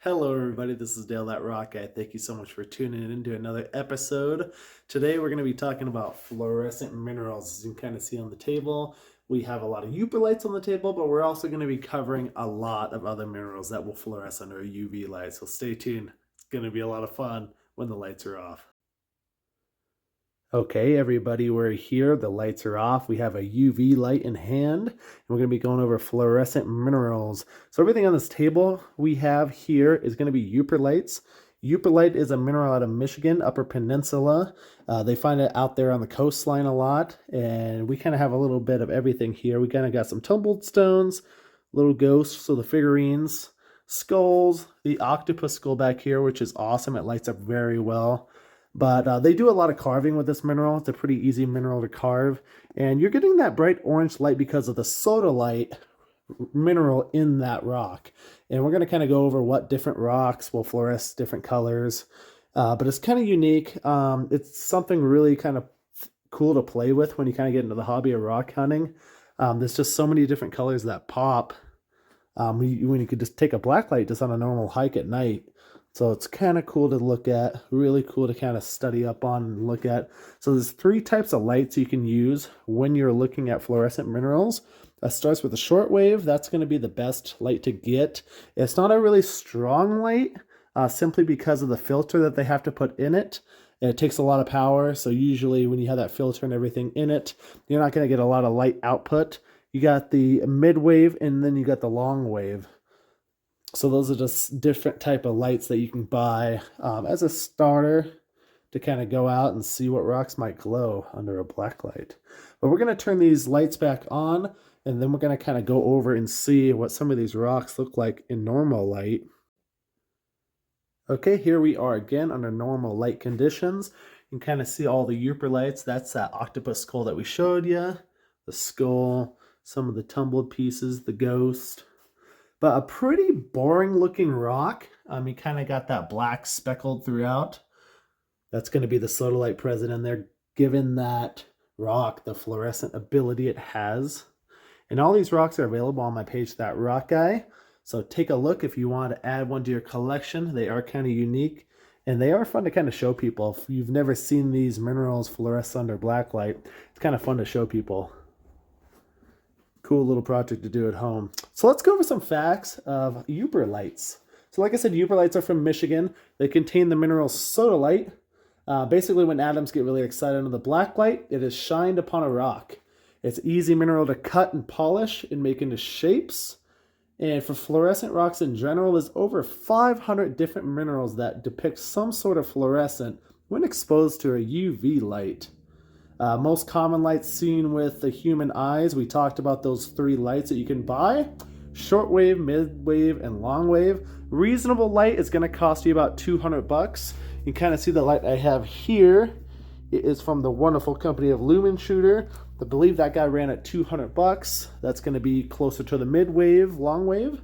Hello, everybody. This is Dale, that rock guy. Thank you so much for tuning in to another episode. Today, we're going to be talking about fluorescent minerals. As you can kind of see on the table, we have a lot of lights on the table, but we're also going to be covering a lot of other minerals that will fluoresce under a UV light. So stay tuned. It's going to be a lot of fun when the lights are off. Okay, everybody, we're here. The lights are off. We have a UV light in hand, and we're going to be going over fluorescent minerals. So everything on this table we have here is going to be lights. Light is a mineral out of Michigan, Upper Peninsula. They find it out there on the coastline a lot, and we kind of have a little bit of everything here. We kind of got some tumbled stones, little ghosts, so the figurines, skulls, the octopus skull back here, which is awesome. It lights up very well. But they do a lot of carving with this mineral. It's a pretty easy mineral to carve. And you're getting that bright orange light because of the sodalite mineral in that rock. And we're going to kind of go over what different rocks will fluoresce different colors. But it's kind of unique. It's something really kind of cool to play with when you kind of get into the hobby of rock hunting. There's just so many different colors that pop when you could just take a black light just on a normal hike at night. So it's kind of cool to look at, really cool to kind of study up on and look at. So there's three types of lights you can use when you're looking at fluorescent minerals. That starts with a short wave. That's going to be the best light to get. It's not a really strong light, simply because of the filter that they have to put in it. And it takes a lot of power. So usually when you have that filter and everything in it, you're not going to get a lot of light output. You got the mid wave and then you got the long wave. So those are just different type of lights that you can buy as a starter to kind of go out and see what rocks might glow under a black light. But we're going to turn these lights back on, and then we're going to kind of go over and see what some of these rocks look like in normal light. Okay, here we are again under normal light conditions. You can kind of see all the lights. That's that octopus skull that we showed you, the skull, some of the tumbled pieces, the ghost. But a pretty boring looking rock. You kind of got that black speckled throughout. That's going to be the sodalite present in there, given that rock the fluorescent ability it has. And all these rocks are available on my page, That Rock Guy. So take a look if you want to add one to your collection. They are kind of unique, and they are fun to kind of show people. If you've never seen these minerals fluoresce under black light, it's kind of fun to show people. Cool little project to do at home. So let's go over some facts of lights. So like I said, lights are from Michigan. They contain the mineral sodalite. Basically, when atoms get really excited under the black light, it is shined upon a rock. It's easy mineral to cut and polish and make into shapes. And for fluorescent rocks in general, there's over 500 different minerals that depict some sort of fluorescent when exposed to a UV light. Most common lights seen with the human eyes, we talked about those three lights that you can buy: short wave, mid wave, and long wave. Reasonable light is going to cost you about $200. You can kind of see the light I have here. It is from the wonderful company of Lumen Shooter. I believe that guy ran at $200. That's going to be closer to the mid wave, long wave,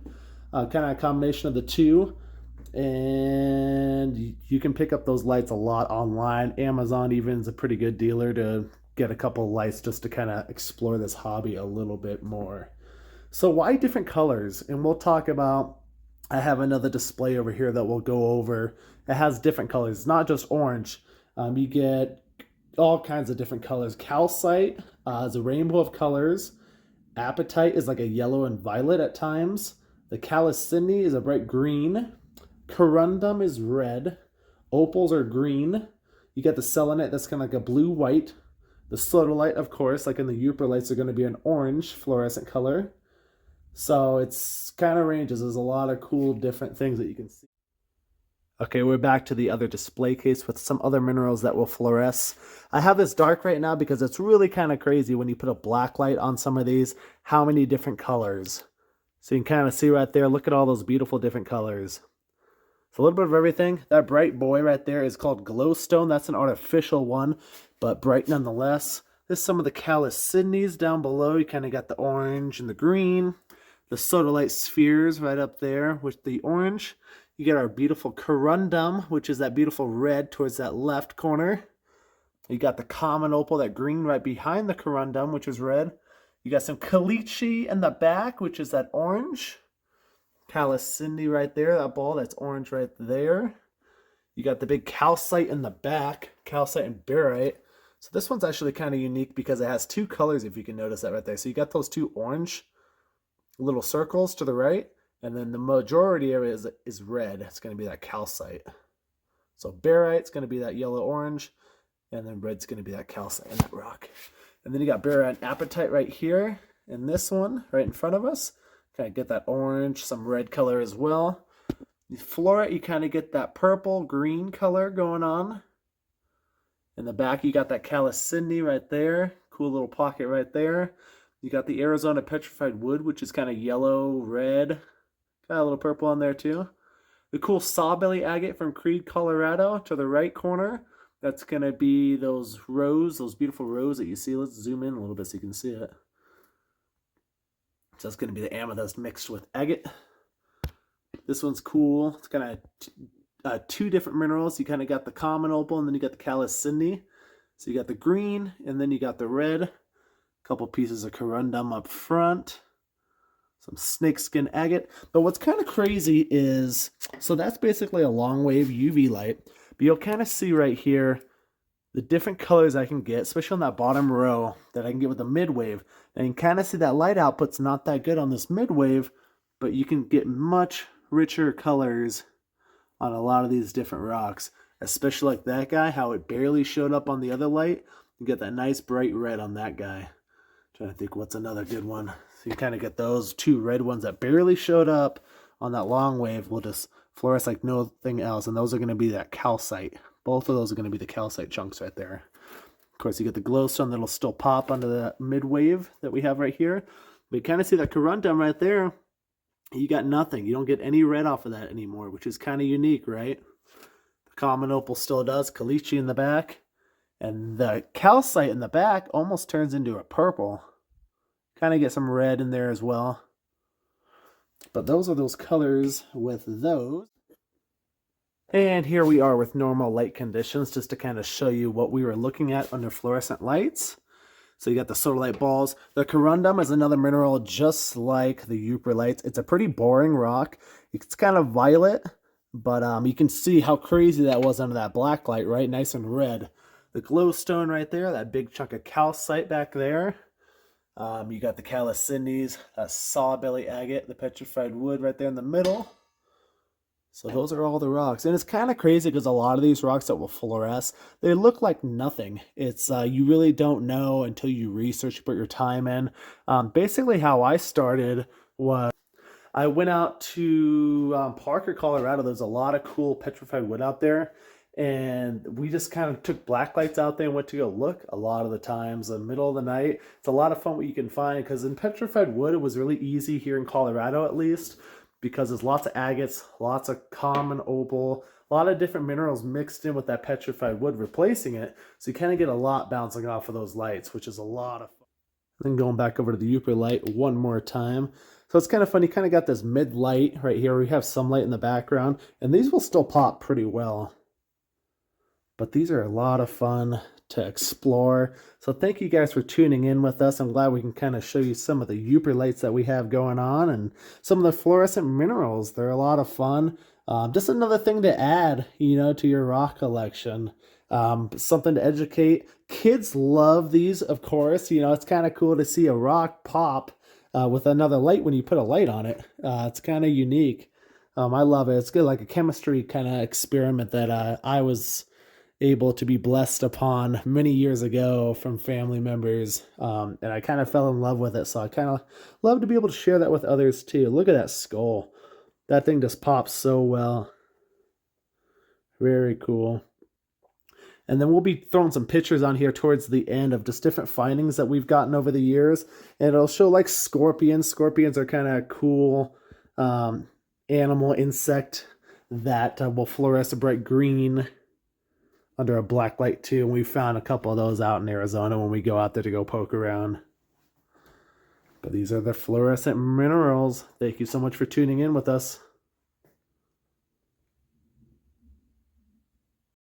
kind of a combination of the two. And you can pick up those lights a lot online. Amazon even is a pretty good dealer to get a couple of lights just to kind of explore this hobby a little bit more. So why different colors? And we'll talk about, I have another display over here that we'll go over. It has different colors. It's not just orange. You get all kinds of different colors. Calcite is a rainbow of colors. Apatite is like a yellow and violet at times. The calcite is a bright green. Corundum is red. Opals are green. You got the selenite, that's kind of like a blue-white. The sodalite, of course, like in the lights, are going to be an orange fluorescent color. So it's kind of ranges. There's a lot of cool different things that you can see. Okay, we're back to the other display case with some other minerals that will fluoresce. I have this dark right now because it's really kind of crazy when you put a black light on some of these, how many different colors. So you can kind of see right there, look at all those beautiful different colors. So a little bit of everything. That bright boy right there is called glowstone. That's an artificial one, but bright nonetheless. There's some of the calcite down below. You kind of got the orange and the green. The sodalite spheres right up there with the orange. You get our beautiful corundum, which is that beautiful red towards that left corner. You got the common opal, that green right behind the corundum, which is red. You got some caliche in the back, which is that orange. Calisindi right there, that ball that's orange right there. You got the big calcite in the back, calcite and barite. So this one's actually kind of unique because it has two colors, if you can notice that right there. So you got those two orange little circles to the right, and then the majority area is red. It's going to be that calcite. So barite's going to be that yellow-orange, and then red's going to be that calcite in that rock. And then you got barite and apatite right here, and this one right in front of us. Kind of get that orange, some red color as well. The fluorite, you kind of get that purple, green color going on. In the back, you got that Calisindi right there. Cool little pocket right there. You got the Arizona petrified wood, which is kind of yellow, red. Got a little purple on there too. The cool sawbelly agate from Creede, Colorado to the right corner. That's going to be those rows, those beautiful rows that you see. Let's zoom in a little bit so you can see it. So that's going to be the amethyst mixed with agate. This one's cool. It's kind of two different minerals. You kind of got the common opal, and then you got the Calisindi. So you got the green, and then you got the red. A couple pieces of corundum up front. Some snakeskin agate. But what's kind of crazy is, so that's basically a long wave UV light. But you'll kind of see right here the different colors I can get, especially on that bottom row that I can get with the mid wave. And you can kind of see that light output's not that good on this mid wave, but you can get much richer colors on a lot of these different rocks, especially like that guy, how it barely showed up on the other light. You get that nice bright red on that guy. Trying to think what's another good one. So you kind of get those two red ones that barely showed up on that long wave. Will just fluoresce like nothing else, and those are going to be that calcite. Both of those are going to be the calcite chunks right there. Of course, you get the glowstone that'll still pop under the mid wave that we have right here. But you kind of see that corundum right there. You got nothing. You don't get any red off of that anymore, which is kind of unique, right? The common opal still does. Caliche in the back. And the calcite in the back almost turns into a purple. Kind of get some red in there as well. But those are those colors with those. And here we are with normal light conditions, just to kind of show you what we were looking at under fluorescent lights. So you got the sodalite balls. The corundum is another mineral just like the euprolites. It's a pretty boring rock. It's kind of violet, but you can see how crazy that was under that black light, right? Nice and red. The glowstone right there, that big chunk of calcite back there. You got the Calisindis, that sawbelly agate, the petrified wood right there in the middle. So those are all the rocks. And it's kind of crazy because a lot of these rocks that will fluoresce, they look like nothing. It's you really don't know until you research, you put your time in. Basically how I started was I went out to Parker, Colorado. There's a lot of cool petrified wood out there. And we just kind of took black lights out there and went to go look a lot of the times in the middle of the night. It's a lot of fun what you can find, because in petrified wood, it was really easy here in Colorado at least, because there's lots of agates, lots of common opal, a lot of different minerals mixed in with that petrified wood, replacing it. So you kind of get a lot bouncing off of those lights, which is a lot of fun. Then going back over to the Upper light one more time. So it's kind of funny, kind of got this mid light right here. We have some light in the background, and these will still pop pretty well. But these are a lot of fun to explore. So thank you guys for tuning in with us. I'm glad we can kind of show you some of the euprolites that we have going on and some of the fluorescent minerals. They're a lot of fun. Just another thing to add, to your rock collection. Something to educate. Kids love these, of course. It's kind of cool to see a rock pop with another light when you put a light on it. It's kind of unique. I love it. It's good, like a chemistry kind of experiment that I was able to be blessed upon many years ago from family members, and I kind of fell in love with it, so I kind of love to be able to share that with others too. Look at that skull. That thing just pops so well. Very cool. And then we'll be throwing some pictures on here towards the end of just different findings that we've gotten over the years, and it'll show like scorpions. Scorpions are kind of cool animal, insect that will fluoresce a bright green under a black light too, and we found a couple of those out in Arizona when we go out there to go poke around. But these are the fluorescent minerals. Thank you so much for tuning in with us.